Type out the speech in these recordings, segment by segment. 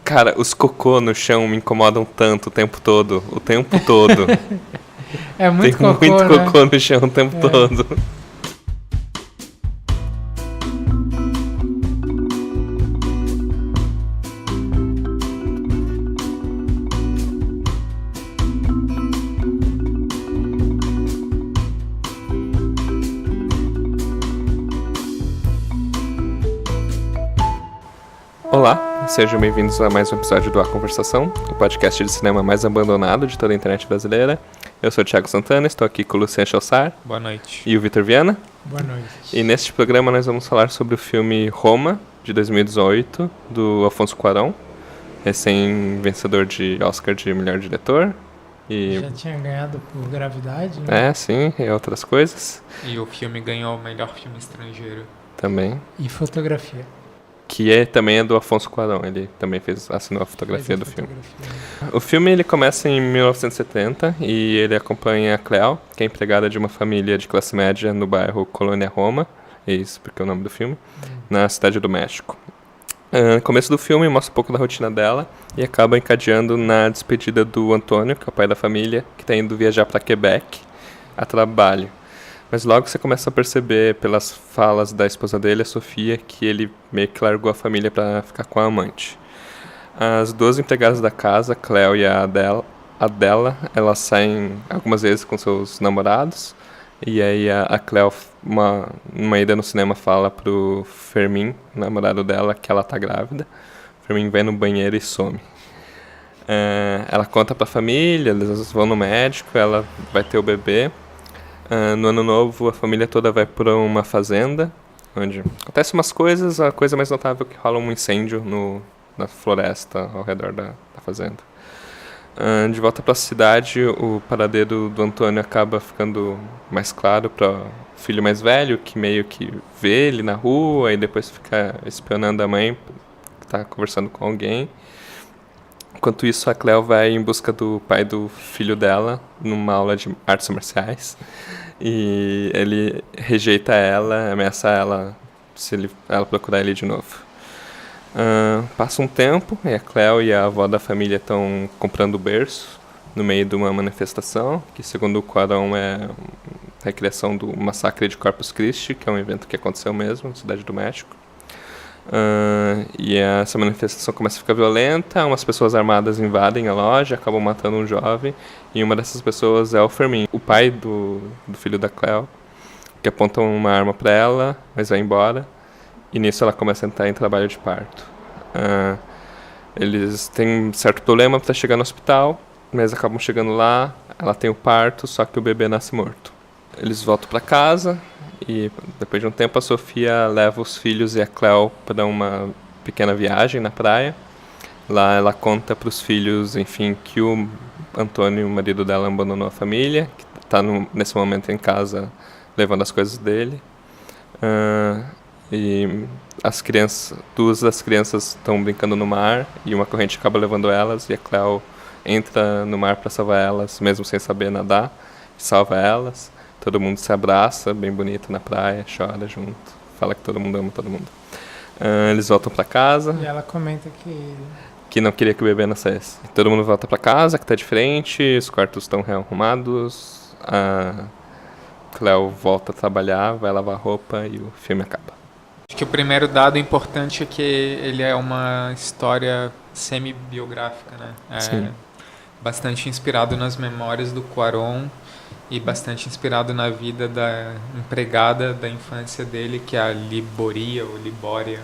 Cara, os cocô no chão me incomodam tanto o tempo todo. O tempo todo. É muito Tem cocô, muito né? cocô no chão o tempo todo. Olá, sejam bem-vindos a mais um episódio do A Conversação, o podcast de cinema mais abandonado de toda a internet brasileira. Eu sou o Thiago Santana, estou aqui com o Luciano Chalsar. Boa noite. E o Vitor Viana. Boa noite. E neste programa nós vamos falar sobre o filme Roma, de 2018, do Alfonso Cuarón, recém-vencedor de Oscar de melhor diretor. E... já tinha ganhado por Gravidade, né? É, sim, e outras coisas. E o filme ganhou o melhor filme estrangeiro. Também. E fotografia. Que também é do Alfonso Cuarón, ele também assinou a fotografia do filme. O filme ele começa em 1970 e ele acompanha a Cleo, que é empregada de uma família de classe média no bairro Colônia Roma, é isso porque é o nome do filme, na cidade do México. No começo do filme mostra um pouco da rotina dela e acaba encadeando na despedida do Antônio, que é o pai da família, que está indo viajar para Quebec a trabalho. Mas logo você começa a perceber pelas falas da esposa dele, a Sofia, que ele meio que largou a família para ficar com a amante. As duas empregadas da casa, a Cleo e a Adela, elas saem algumas vezes com seus namorados. E aí a Cleo, numa ida no cinema, fala pro Fermín, namorado dela, que ela tá grávida. O Fermín vai no banheiro e some. Ela conta pra família, eles vão no médico, ela vai ter o bebê. No ano novo, a família toda vai para uma fazenda, onde acontecem umas coisas. A coisa mais notável é que rola um incêndio na floresta ao redor da fazenda. De volta para a cidade, o paradeiro do Antônio acaba ficando mais claro para o filho mais velho, que meio que vê ele na rua e depois fica espionando a mãe, que está conversando com alguém. Enquanto isso, a Cleo vai em busca do pai do filho dela numa aula de artes marciais. E ele rejeita ela, ameaça ela se ela procurar ele de novo. Passa um tempo e a Cleo e a avó da família estão comprando berço no meio de uma manifestação, que segundo o Cuarón é a recriação do massacre de Corpus Christi, que é um evento que aconteceu mesmo na cidade do México. E essa manifestação começa a ficar violenta, umas pessoas armadas invadem a loja, acabam matando um jovem, e uma dessas pessoas é o Fermín, o pai do filho da Cleo, que aponta uma arma para ela, mas vai embora, e nisso ela começa a entrar em trabalho de parto. Eles têm um certo problema para chegar no hospital, mas acabam chegando lá, ela tem o parto, só que o bebê nasce morto. Eles voltam para casa, e depois de um tempo a Sofia leva os filhos e a Cleo para uma pequena viagem na praia. Lá ela conta para os filhos, enfim, que o Antônio, o marido dela, abandonou a família, que está nesse momento em casa levando as coisas dele. E duas das crianças estão brincando no mar e uma corrente acaba levando elas e a Cleo entra no mar para salvar elas, mesmo sem saber nadar, salva elas. Todo mundo se abraça, bem bonito na praia, chora junto, fala que todo mundo ama todo mundo. Eles voltam para casa. E ela comenta que não queria que o bebê nascesse. Todo mundo volta para casa, que tá diferente, os quartos estão rearrumados. A Cleo volta a trabalhar, vai lavar roupa e o filme acaba. Acho que o primeiro dado importante é que ele é uma história semi-biográfica, né? Sim. Bastante inspirado nas memórias do Cuarón e bastante inspirado na vida da empregada da infância dele, que é a Liboria, ou Libória,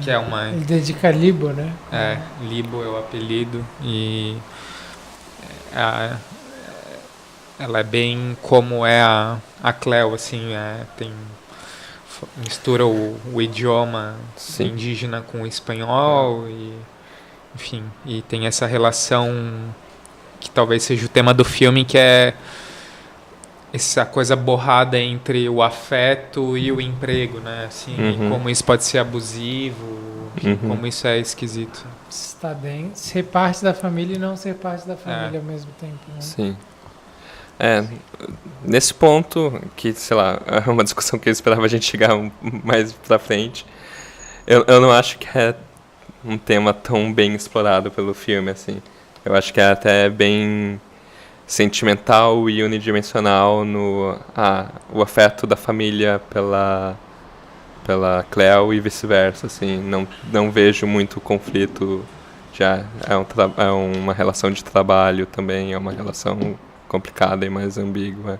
que é uma... Ele dedica a Libo, né? Libo é o apelido, e ela é bem como é a Cleo, assim, mistura o idioma Sim. indígena com o espanhol, e, enfim, e tem essa relação que talvez seja o tema do filme, que é essa coisa borrada entre o afeto e o emprego, né? Assim, e como isso pode ser abusivo, como isso é esquisito. Está bem. Ser parte da família e não ser parte da família ao mesmo tempo, né? Sim. Nesse ponto, que, sei lá, é uma discussão que eu esperava a gente chegar mais pra frente, eu não acho que é um tema tão bem explorado pelo filme, assim. Eu acho que é até bem sentimental e unidimensional o afeto da família pela Cleo e vice-versa, assim. Não vejo muito conflito. Já é uma relação de trabalho também, é uma relação complicada e mais ambígua.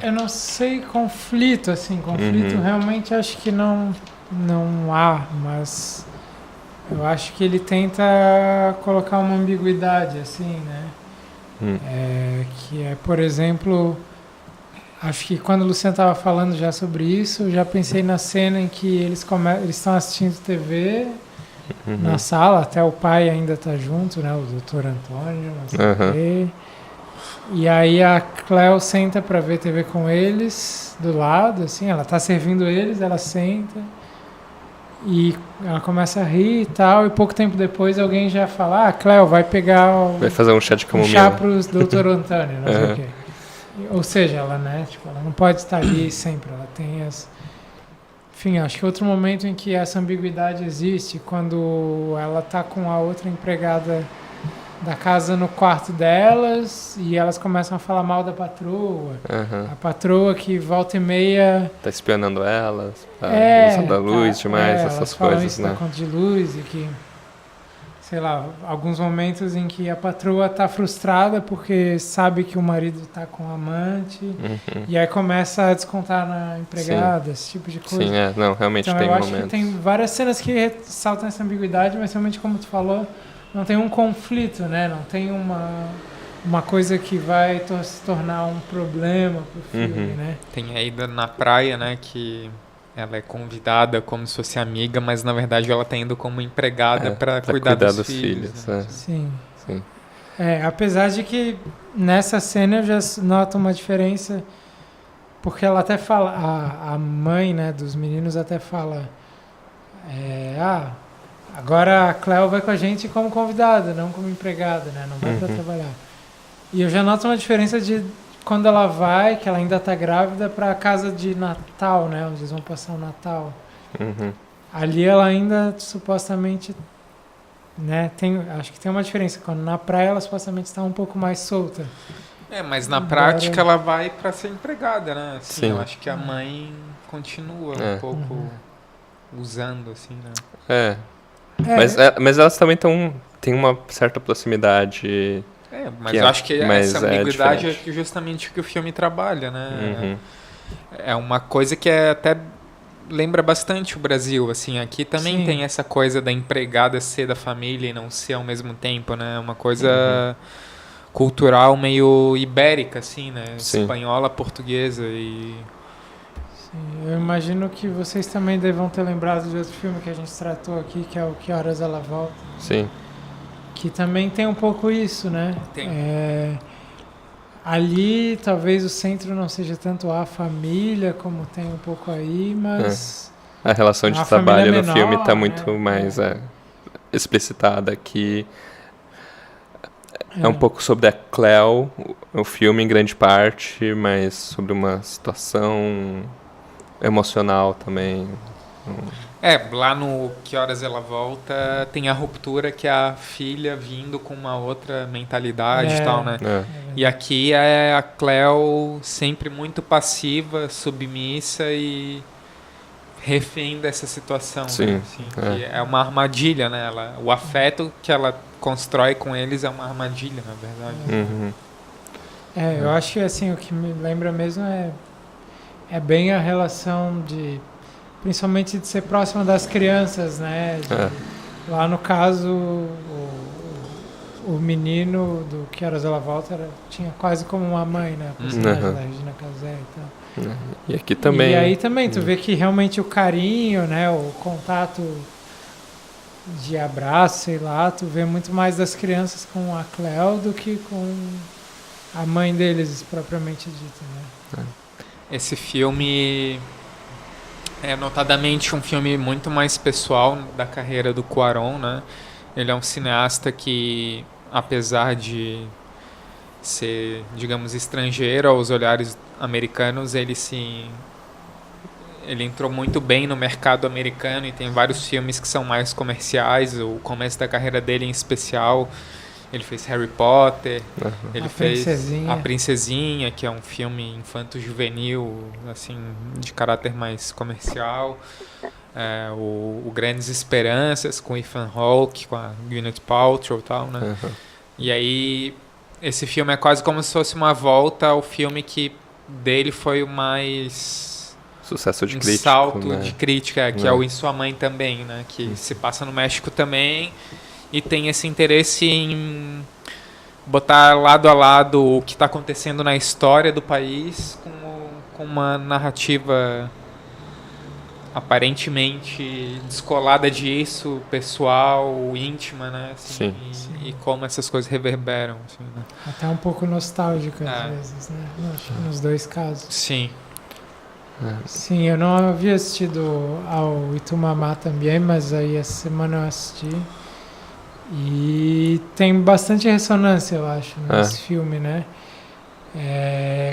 Eu não sei conflito, assim, conflito realmente acho que não há, mas eu acho que ele tenta colocar uma ambiguidade, assim, né? Que é, por exemplo, acho que quando o Luciano estava falando já sobre isso, eu já pensei na cena em que eles estão assistindo TV na sala, até o pai ainda está junto, né? O Dr. Antônio, não sei o quê. E aí a Cleo senta para ver TV com eles, do lado, assim, ela tá servindo eles, ela senta e ela começa a rir e tal, e pouco tempo depois alguém já fala, Cleo, vai pegar vai fazer um chá de camomila. Um chá pros Dr. Antônio, não sei o quê. Ou seja, ela, né, tipo, ela não pode estar ali sempre, ela tem as... Enfim, acho que outro momento em que essa ambiguidade existe, quando ela tá com a outra empregada da casa no quarto delas e elas começam a falar mal da patroa. A patroa que volta e meia... Tá espionando elas, usando a luz demais, essas coisas, isso né? da conta de luz e que, sei lá, alguns momentos em que a patroa tá frustrada porque sabe que o marido tá com a amante e aí começa a descontar na empregada, esse tipo de coisa. Sim, não, realmente então, tem eu acho momentos. que tem várias cenas que ressaltam essa ambiguidade, mas realmente, como tu falou, não tem um conflito, né? Não tem uma coisa que vai se tornar um problema pro filme, né? Tem a ida na praia, né? Que ela é convidada como se fosse amiga, mas na verdade ela tá indo como empregada para cuidar dos filhos. Né? Sim. Apesar de que nessa cena eu já noto uma diferença, porque ela até fala, a mãe, né, dos meninos até fala, agora a Cleo vai com a gente como convidada, não como empregada, né? Não vai para trabalhar. E eu já noto uma diferença de quando ela vai, que ela ainda está grávida, para a casa de Natal, né? Onde eles vão passar o Natal. Ali ela ainda supostamente, né? Acho que tem uma diferença. Quando na praia ela supostamente está um pouco mais solta. Mas na prática ela vai para ser empregada, né? Assim, Sim. Eu acho que a mãe continua um pouco usando, assim, né? Mas elas também têm uma certa proximidade. Mas eu acho que essa ambiguidade é justamente o que o filme trabalha, né? É uma coisa que até lembra bastante o Brasil, assim. Aqui também tem essa coisa da empregada ser da família e não ser ao mesmo tempo, né? Uma coisa cultural meio ibérica, assim, né? Sim. Espanhola, portuguesa e... Eu imagino que vocês também devam ter lembrado de outro filme que a gente tratou aqui, que é o Que Horas Ela Volta. Sim. Que também tem um pouco isso, né? Tem. Ali, talvez o centro não seja tanto a família, como tem um pouco aí, mas... A relação de trabalho no filme está muito mais explicitada aqui. É um pouco sobre a Cleo, o filme em grande parte, mas sobre uma situação emocional também. Lá no Que Horas Ela Volta tem a ruptura que é a filha vindo com uma outra mentalidade e tal, né? E aqui é a Cleo sempre muito passiva, submissa e refém dessa situação. Sim. Né? Assim, que é uma armadilha, né? O afeto que ela constrói com eles é uma armadilha, na verdade. Eu acho que assim, o que me lembra mesmo é bem a relação principalmente de ser próximo das crianças, né? Lá no caso, o menino do Que Horas Ela Volta tinha quase como uma mãe, né? A personagem da Regina Casé e tal. E aqui também. E aí também tu vê que realmente o carinho, né? O contato de abraço, sei lá, tu vê muito mais das crianças com a Cleo do que com a mãe deles propriamente dita, né? Esse filme é notadamente um filme muito mais pessoal da carreira do Cuarón, né? Ele é um cineasta que, apesar de ser, digamos, estrangeiro aos olhares americanos, ele ele entrou muito bem no mercado americano e tem vários filmes que são mais comerciais. O começo da carreira dele em especial, ele fez Harry Potter, ele fez A Princesinha, que é um filme infanto-juvenil, assim, de caráter mais comercial. O Grandes Esperanças, com Ethan Hawke, com a Gwyneth Paltrow e tal, né? E aí, esse filme é quase como se fosse uma volta ao filme que dele foi o mais... sucesso de crítica. Salto, né? De crítica, que é o Em Sua Mãe também, né? Que se passa no México também e tem esse interesse em botar lado a lado o que está acontecendo na história do país com uma narrativa aparentemente descolada disso, pessoal, íntima, né? Assim, e como essas coisas reverberam. Assim, né? Até um pouco nostálgica às vezes, né? Nos dois casos. Sim. Sim, eu não havia assistido ao Itumamá também, mas aí essa semana eu assisti. E tem bastante ressonância, eu acho, nesse filme, né?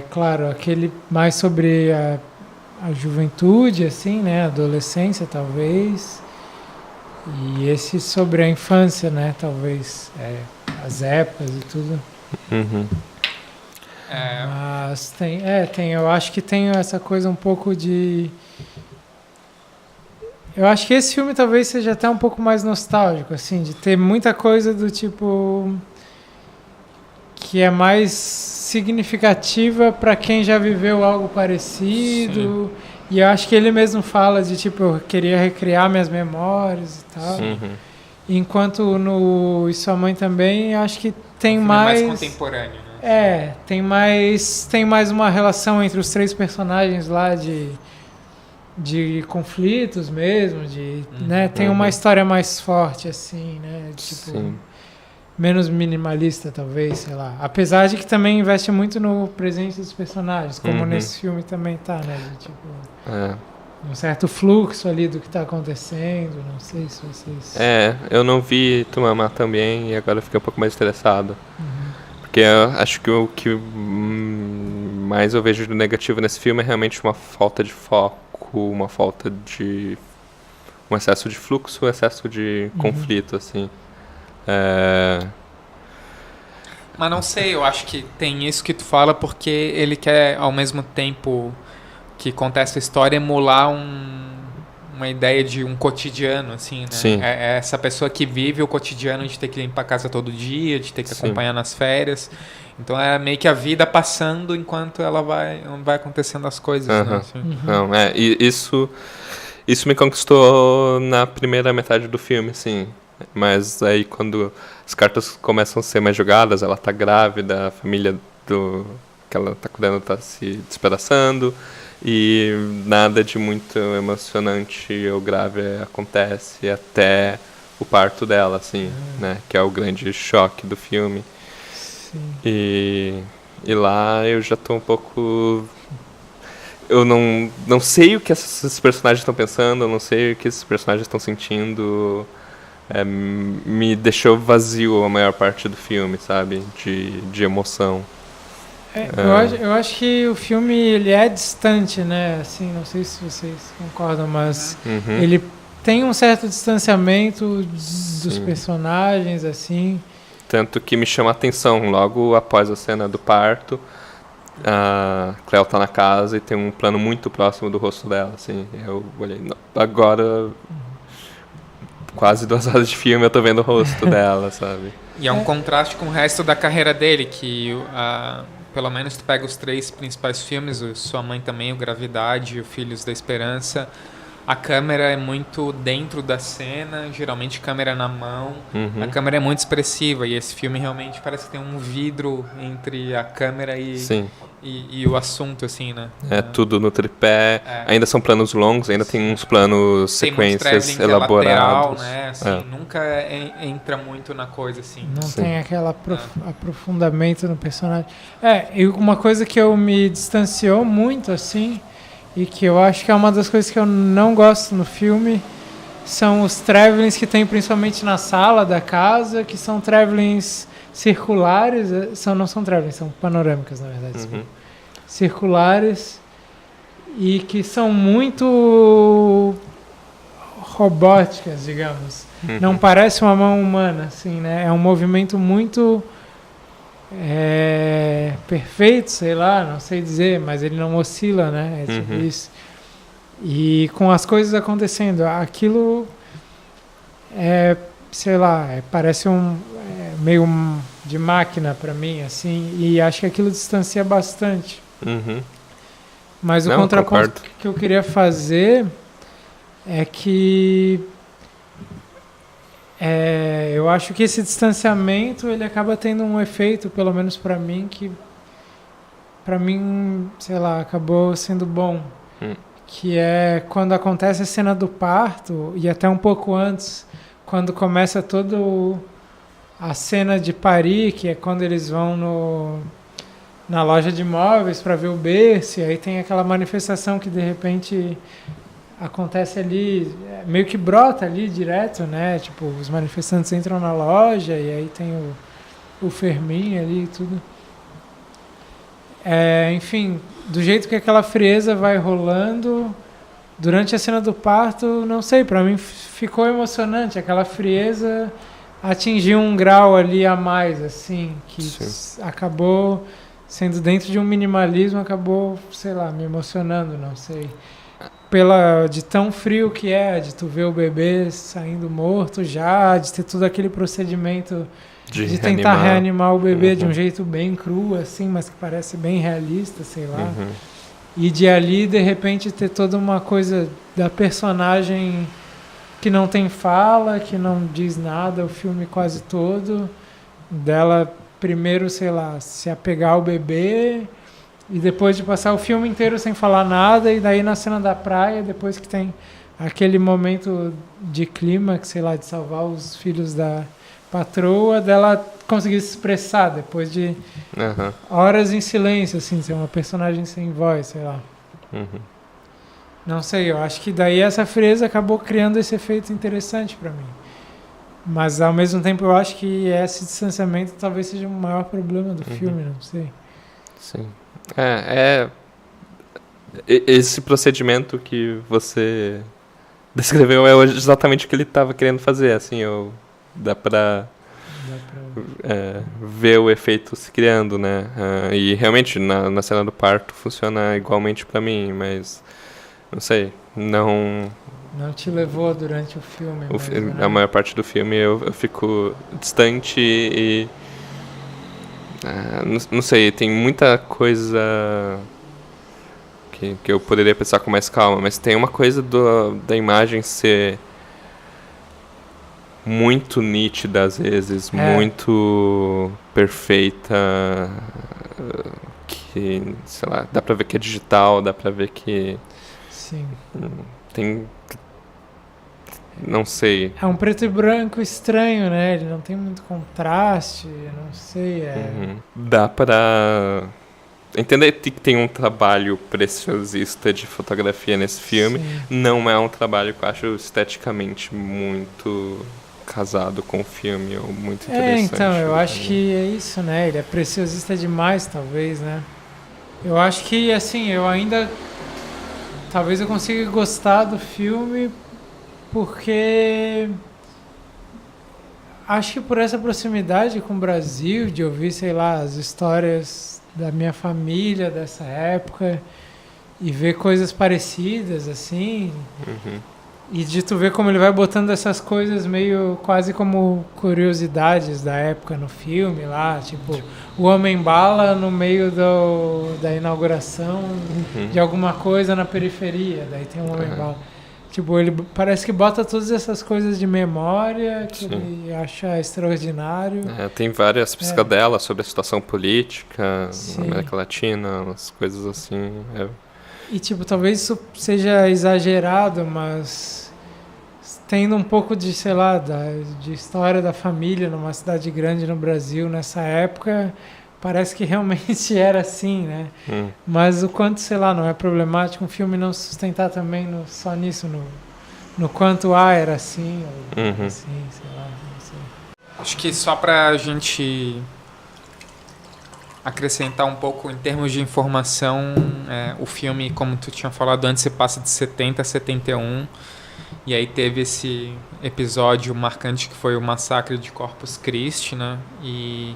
Claro, aquele mais sobre a juventude, assim, né? Adolescência, talvez. E esse sobre a infância, né? Talvez. As épocas e tudo. Mas eu acho que tem essa coisa um pouco de... Eu acho que esse filme talvez seja até um pouco mais nostálgico, assim, de ter muita coisa do tipo... que é mais significativa para quem já viveu algo parecido. Sim. E eu acho que ele mesmo fala de, tipo, eu queria recriar minhas memórias e tal. Enquanto no E Sua Mãe também, eu acho que tem mais... mais contemporâneo, né? Tem mais uma relação entre os três personagens lá de conflitos mesmo, né? Tem uma história mais forte, assim, né? Tipo, menos minimalista, talvez, sei lá. Apesar de que também investe muito no presente dos personagens, como nesse filme também tá, né? De, tipo, um certo fluxo ali do que tá acontecendo, não sei se vocês... eu não vi Itumamá também e agora fiquei um pouco mais interessado. Porque eu acho que o que mais eu vejo de negativo nesse filme é realmente uma falta de foco, uma falta de... um excesso de fluxo, um excesso de conflito, assim. Mas não sei, eu acho que tem isso que tu fala porque ele quer, ao mesmo tempo que conta essa história, emular uma ideia de um cotidiano, assim, né? Sim. É essa pessoa que vive o cotidiano de ter que limpar a casa todo dia, de ter que acompanhar nas férias. Então é meio que a vida passando enquanto ela vai acontecendo as coisas, né? Assim. Não, e isso me conquistou na primeira metade do filme, assim. Mas aí quando as cartas começam a ser mais jogadas, ela tá grávida, a família que ela tá cuidando tá se despedaçando e nada de muito emocionante ou grave acontece até o parto dela, assim, né? Que é o grande choque do filme. Sim. E lá eu já tô um pouco... Eu não sei o que esses personagens estão pensando, eu não sei o que esses personagens estão sentindo... me deixou vazio a maior parte do filme, sabe? De emoção. Eu acho que o filme ele é distante, né? Assim, não sei se vocês concordam, mas ele tem um certo distanciamento dos personagens, assim. Tanto que me chama a atenção, logo após a cena do parto, a Cleo tá na casa e tem um plano muito próximo do rosto dela, assim. Eu olhei, não, agora... quase 2 horas de filme eu tô vendo o rosto dela, sabe? E é um contraste com o resto da carreira dele, que pelo menos tu pega os 3 principais filmes, o Sua Mãe também, o Gravidade e o Filhos da Esperança, a câmera é muito dentro da cena, geralmente câmera na mão, a câmera é muito expressiva e esse filme realmente parece ter um vidro entre a câmera e o assunto, assim, né? Tudo no tripé, ainda são planos longos, ainda tem uns planos, sequências elaborados. Lateral, né? Assim, nunca entra muito na coisa, assim. Não tem aquele aprofundamento no personagem. E uma coisa que eu me distanciou muito, assim, e que eu acho que é uma das coisas que eu não gosto no filme, são os travelings que tem principalmente na sala da casa, que são travelings circulares, não são travelings, são panorâmicas, na verdade. Circulares. e que são muito robóticas, digamos. Não parece uma mão humana, assim, né? É um movimento muito perfeito, sei lá, não sei dizer, mas ele não oscila, né? É tipo isso. E com as coisas acontecendo, aquilo sei lá, parece meio de máquina para mim, assim, e acho que aquilo distancia bastante. Mas o contraponto que eu queria fazer é que eu acho que esse distanciamento ele acaba tendo um efeito, pelo menos para mim, que para mim, sei lá, acabou sendo bom. Que é quando acontece a cena do parto e até um pouco antes, quando começa toda a cena de parir, que é quando eles vão na loja de móveis para ver o berço, e aí tem aquela manifestação que de repente acontece ali, meio que brota ali direto, né? Tipo, os manifestantes entram na loja e aí tem o Fermin ali e tudo. Enfim, do jeito que aquela frieza vai rolando durante a cena do parto, não sei, pra mim ficou emocionante. Aquela frieza atingiu um grau ali a mais, assim, que acabou sendo dentro de um minimalismo, acabou, sei lá, me emocionando, não sei. De tão frio que de tu ver o bebê saindo morto já, de ter todo aquele procedimento de tentar reanimar o bebê de um jeito bem cru, assim, mas que parece bem realista, sei lá. E de ali, de repente, ter toda uma coisa da personagem que não tem fala, que não diz nada o filme quase todo, dela primeiro, sei lá, se apegar ao bebê e depois de passar o filme inteiro sem falar nada, e daí na cena da praia, depois que tem aquele momento de clímax, sei lá, de salvar os filhos da patroa, dela conseguir se expressar depois de horas em silêncio, assim, ser uma personagem sem voz, sei lá. Não sei, eu acho que daí essa frieza acabou criando esse efeito interessante para mim. Mas ao mesmo tempo eu acho que esse distanciamento talvez seja o maior problema do filme, não sei. Sim. Esse procedimento que você descreveu é exatamente o que ele estava querendo fazer, assim, dá pra ver o efeito se criando, né? E realmente na cena do parto funciona igualmente pra mim, mas não sei, não te levou durante o filme mesmo, né? A maior parte do filme eu fico distante e não sei, tem muita coisa que eu poderia pensar com mais calma, mas tem uma coisa da imagem ser muito nítida às vezes, muito perfeita, que, sei lá, dá pra ver que é digital, dá pra ver que tem, não sei. É um preto e branco estranho, né? Ele não tem muito contraste, não sei. Dá pra entender que tem um trabalho preciosista de fotografia nesse filme. Não é um trabalho que eu acho esteticamente muito casado com o filme, ou muito interessante. Então, eu acho que é isso, né? Ele é preciosista demais, talvez, né? Eu acho que, assim, talvez eu consiga gostar do filme porque acho que por essa proximidade com o Brasil, de ouvir, sei lá, as histórias da minha família dessa época e ver coisas parecidas, assim, e de tu ver como ele vai botando essas coisas meio quase como curiosidades da época no filme lá, tipo, o Homem-Bala no meio da inauguração de alguma coisa na periferia, daí tem um Homem-Bala. Tipo, ele parece que bota todas essas coisas de memória que ele acha extraordinário. Tem várias piscadelas sobre a situação política na América Latina, umas coisas assim. E, tipo, talvez isso seja exagerado, mas tendo um pouco de, sei lá, de história da família numa cidade grande no Brasil nessa época, parece que realmente era assim, né? Mas o quanto, sei lá, não é problemático um filme não se sustentar também só nisso, no quanto era assim, ou assim, sei lá, não sei. Acho que só pra gente acrescentar um pouco em termos de informação. O filme, como tu tinha falado antes, se passa de 70 a 71. E aí teve esse episódio marcante que foi o massacre de Corpus Christi, né? E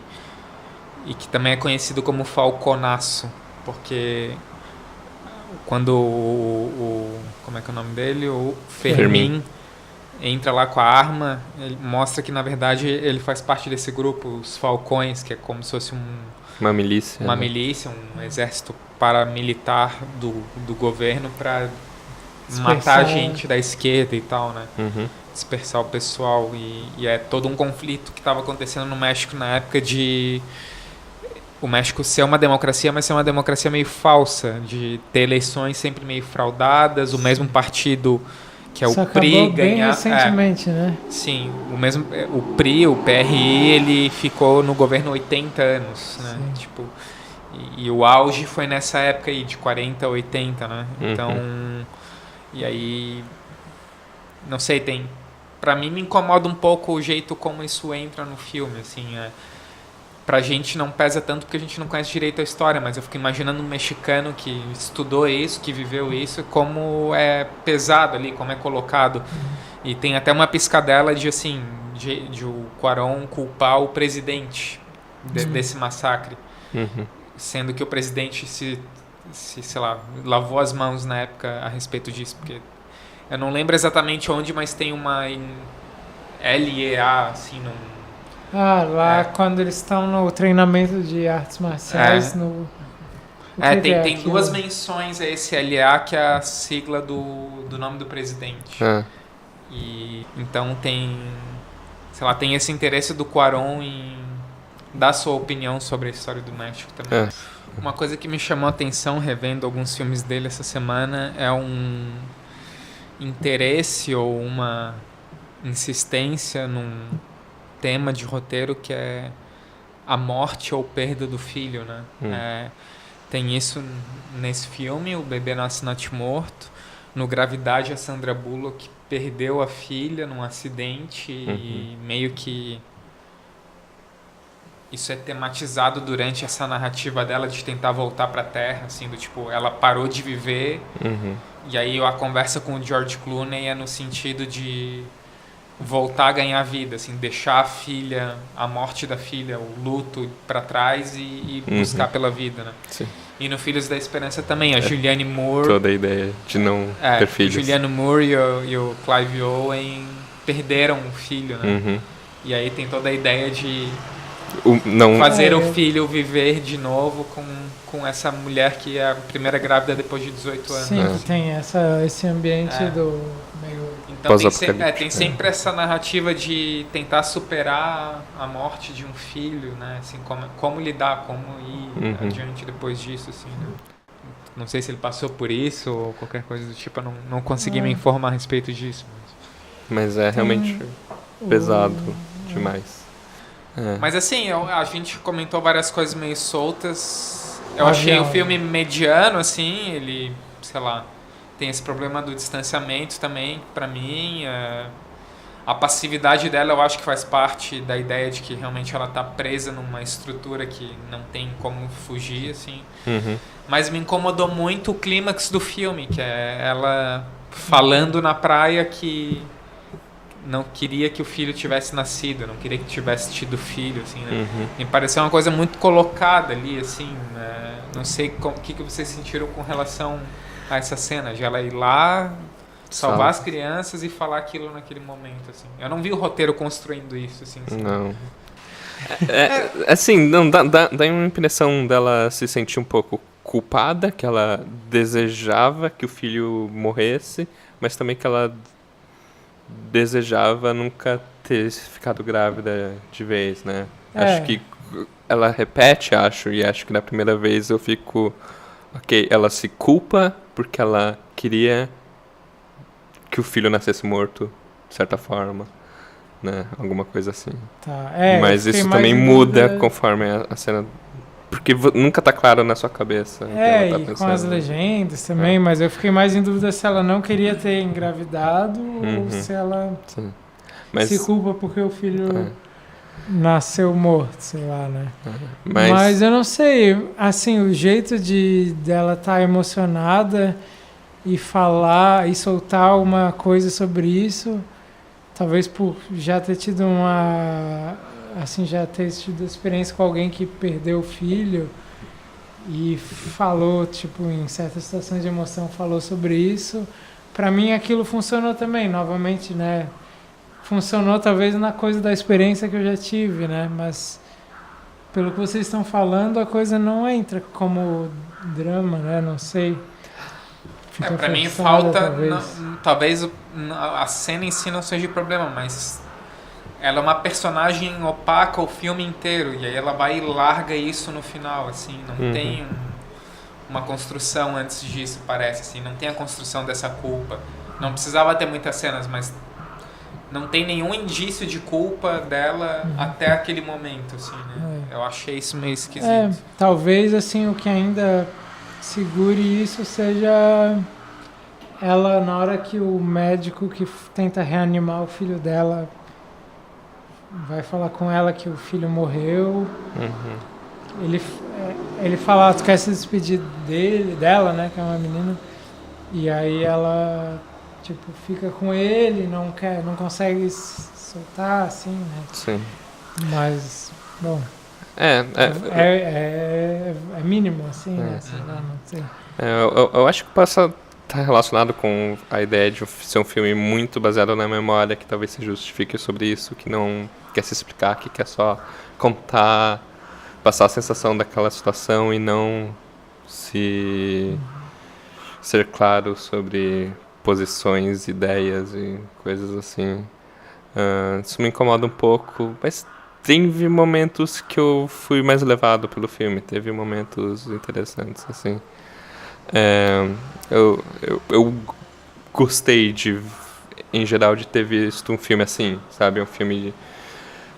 que também é conhecido como Falconaço, porque quando como é que é o nome dele? O Fermín entra lá com a arma, ele mostra que na verdade ele faz parte desse grupo, os Falcões, que é como se fosse uma milícia. Uma milícia, um exército paramilitar do governo para matar a gente da esquerda e tal, né? Dispersar o pessoal. E é todo um conflito que estava acontecendo no México na época de o México ser uma democracia, mas ser uma democracia meio falsa, de ter eleições sempre meio fraudadas, o mesmo partido que é o PRI ganhar bem recentemente, né? Sim, o PRI, o PRI, ele ficou no governo 80 anos, né? Sim. Tipo, e o auge foi nessa época aí de 40 a 80, né? Então, e aí não sei, pra mim me incomoda um pouco o jeito como isso entra no filme, assim, pra gente não pesa tanto porque a gente não conhece direito a história, mas eu fico imaginando um mexicano que estudou isso, que viveu isso, como é pesado ali, como é colocado. E tem até uma piscadela de, assim, de o Cuarón culpar o presidente desse massacre. Sendo que o presidente se, sei lá, lavou as mãos na época a respeito disso, porque eu não lembro exatamente onde, mas tem uma LEA, assim, lá quando eles estão no treinamento de artes marciais, tem duas menções a esse LA, que é a sigla do nome do presidente. E então tem esse interesse do Cuarón em dar sua opinião sobre a história do México também. Uma coisa que me chamou a atenção revendo alguns filmes dele essa semana é um interesse ou uma insistência num tema de roteiro que é a morte ou perda do filho, né? Tem isso nesse filme, O Bebê Nasce Natimorto. No Gravidade, a Sandra Bullock perdeu a filha num acidente e meio que isso é tematizado durante essa narrativa dela de tentar voltar para a Terra, assim, do tipo, ela parou de viver e aí a conversa com o George Clooney é no sentido de voltar a ganhar vida, assim, deixar a filha, a morte da filha, o luto para trás e buscar pela vida, né? Sim. E no Filhos da Esperança também, a Julianne Moore... Toda a ideia de não ter filhos. Julianne Moore e o Clive Owen perderam um filho, né? E aí tem toda a ideia de fazer o filho viver de novo com essa mulher que é a primeira grávida depois de 18 anos. Sim, que tem esse ambiente do meio... Então tem sempre essa narrativa de tentar superar a morte de um filho, né? Assim, como lidar, como ir adiante depois disso, assim, né? Não sei se ele passou por isso ou qualquer coisa do tipo, eu não consegui me informar a respeito disso. Mas é realmente pesado demais. Mas assim, a gente comentou várias coisas meio soltas. Eu achei o filme mediano, assim, ele, sei lá, tem esse problema do distanciamento também, pra mim. A passividade dela eu acho que faz parte da ideia de que realmente ela tá presa numa estrutura que não tem como fugir, assim. Mas me incomodou muito o clímax do filme, que é ela falando na praia que não queria que o filho tivesse nascido, não queria que tivesse tido filho, assim, né? Me pareceu uma coisa muito colocada ali, assim, né? Não sei o que vocês sentiram com relação a essa cena, de ela ir lá, salvar as crianças e falar aquilo naquele momento, assim. Eu não vi o roteiro construindo isso, assim. Não. Assim, não, dá uma impressão dela se sentir um pouco culpada, que ela desejava que o filho morresse, mas também que ela desejava nunca ter ficado grávida de vez, né? Acho que ela repete, e acho que na primeira vez eu fico... Ok, ela se culpa porque ela queria que o filho nascesse morto, de certa forma, né? Alguma coisa assim. Mas isso também muda conforme a cena... Porque nunca tá claro na sua cabeça. E com as legendas também, mas eu fiquei mais em dúvida se ela não queria ter engravidado ou se ela se culpa porque o filho nasceu morto, sei lá, né? Mas eu não sei, assim, o jeito dela estar emocionada e falar e soltar uma coisa sobre isso, talvez por já ter tido já ter tido experiência com alguém que perdeu o filho e falou, tipo, em certas situações de emoção, falou sobre isso. Pra mim aquilo funcionou também, novamente, né? Funcionou talvez na coisa da experiência que eu já tive, né? Mas pelo que vocês estão falando, a coisa não entra como drama, né? Não sei. Fica pra mim forçada, falta, talvez. A cena em si não seja o problema, mas ela é uma personagem opaca o filme inteiro, e aí ela vai e larga isso no final, assim, não tem uma construção antes disso, parece, assim, não tem a construção dessa culpa. Não precisava ter muitas cenas, mas não tem nenhum indício de culpa dela até aquele momento, assim, né? Eu achei isso meio esquisito. Talvez, assim, o que ainda segure isso seja ela, na hora que o médico que tenta reanimar o filho dela vai falar com ela que o filho morreu. Ele fala, tu quer se despedir dela, né, que é uma menina, e aí ela, tipo, fica com ele, não consegue soltar, assim, né? Sim. Mas, bom, É mínimo, assim, né? Sei lá, não sei. Eu acho que passa estar relacionado com a ideia de ser um filme muito baseado na memória, que talvez se justifique sobre isso, que não quer se explicar, que quer só contar, passar a sensação daquela situação e não ser claro sobre posições, ideias e coisas assim. Isso me incomoda um pouco, mas teve momentos que eu fui mais levado pelo filme, teve momentos interessantes, assim. Eu gostei em geral, de ter visto um filme assim, sabe? Um filme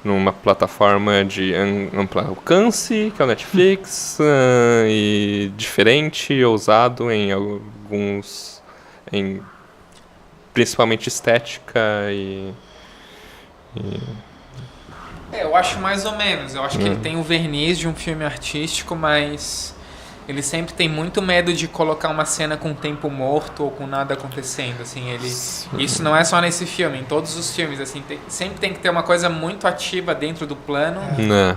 numa plataforma de amplo alcance, que é o Netflix, e diferente, ousado principalmente estética eu acho mais ou menos. Eu acho que ele tem o verniz de um filme artístico, mas ele sempre tem muito medo de colocar uma cena com tempo morto ou com nada acontecendo, assim, isso não é só nesse filme, em todos os filmes, assim, sempre tem que ter uma coisa muito ativa dentro do plano,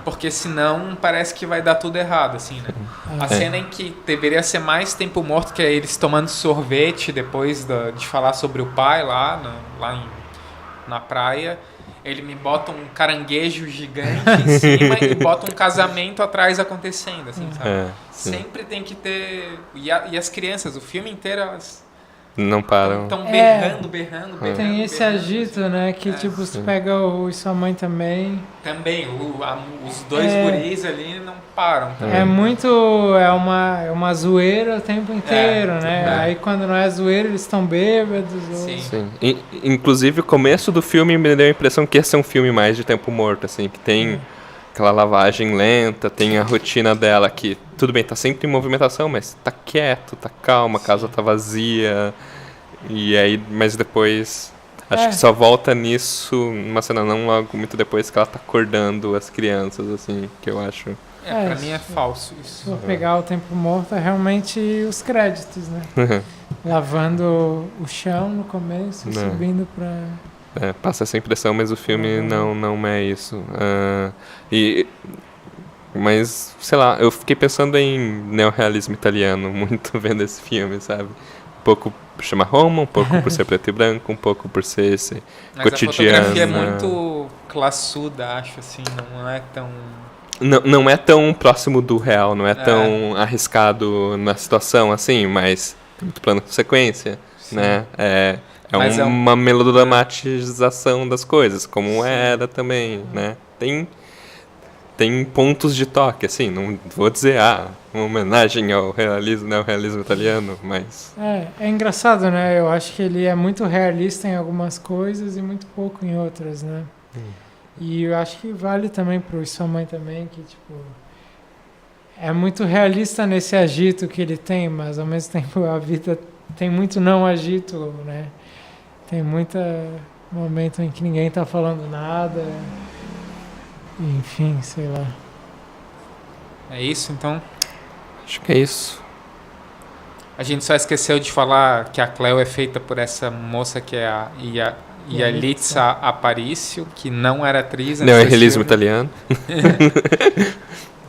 porque senão parece que vai dar tudo errado, assim, né? A cena em que deveria ser mais tempo morto, que é eles tomando sorvete depois de falar sobre o pai na praia, ele me bota um caranguejo gigante em cima e bota um casamento atrás acontecendo, assim, sabe? Sempre tem que ter... E as crianças, o filme inteiro, elas não param. Estão berrando. Tem esse agito, né? Que tipo, você pega o e sua mãe também. Também, os dois guris ali não param. É muito... É uma zoeira o tempo inteiro, né? Aí quando não é zoeira, eles estão bêbados. Sim. Inclusive, o começo do filme me deu a impressão que ia ser um filme mais de tempo morto, assim, que tem aquela lavagem lenta, tem a rotina dela que, tudo bem, tá sempre em movimentação, mas tá quieto, tá calma, a casa tá vazia, e aí, mas depois, acho que só volta nisso, numa cena não logo muito depois, que ela tá acordando as crianças, assim, que eu acho... pra mim é falso isso. Se for pegar o tempo morto, é realmente os créditos, né? Lavando o chão no começo, subindo pra... passa essa impressão, mas o filme não é isso. Mas, sei lá, eu fiquei pensando em neorrealismo italiano muito vendo esse filme, sabe? Um pouco por chamar Roma, um pouco por ser preto e branco, um pouco por ser esse cotidiano. A fotografia é muito classuda, acho, assim, não é tão... Não é tão próximo do real, não é tão arriscado na situação, assim, mas tem muito plano de sequência, né? É uma melodramatização das coisas, como era também, né? Tem pontos de toque, assim, não vou dizer, uma homenagem ao neorrealismo italiano, mas... É engraçado, né? Eu acho que ele é muito realista em algumas coisas e muito pouco em outras, né? E eu acho que vale também pro Sua Mãe também, que, tipo... É muito realista nesse agito que ele tem, mas ao mesmo tempo a vida tem muito não agito, né? Tem muito momento em que ninguém tá falando nada. enfim, sei lá. É isso, então? Acho que é isso. A gente só esqueceu de falar que a Cleo é feita por essa moça que é a Yalitza Aparicio, que não era atriz. Neorrealismo italiano.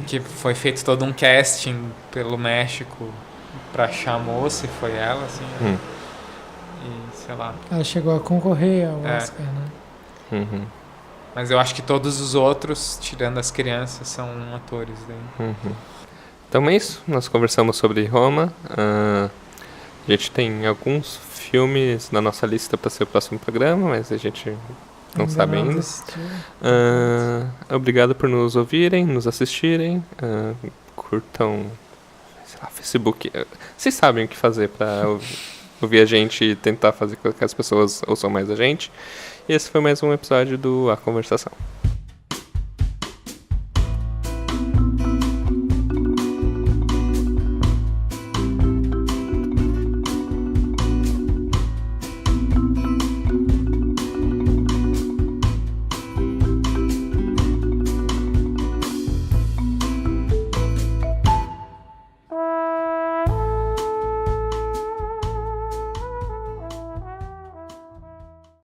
Que foi feito todo um casting pelo México pra achar a moça, e foi ela, assim. E sei lá. Ela chegou a concorrer ao Oscar, né? Uhum. Mas eu acho que todos os outros, tirando as crianças, são atores daí. Uhum. Então é isso, nós conversamos sobre Roma. A gente tem alguns filmes na nossa lista para ser o próximo programa, mas a gente não sabe ainda. Obrigado por nos ouvirem, nos assistirem. Curtam, sei lá, Facebook. Vocês sabem o que fazer para ouvir a gente e tentar fazer com que as pessoas ouçam mais a gente. E esse foi mais um episódio do A Conversação.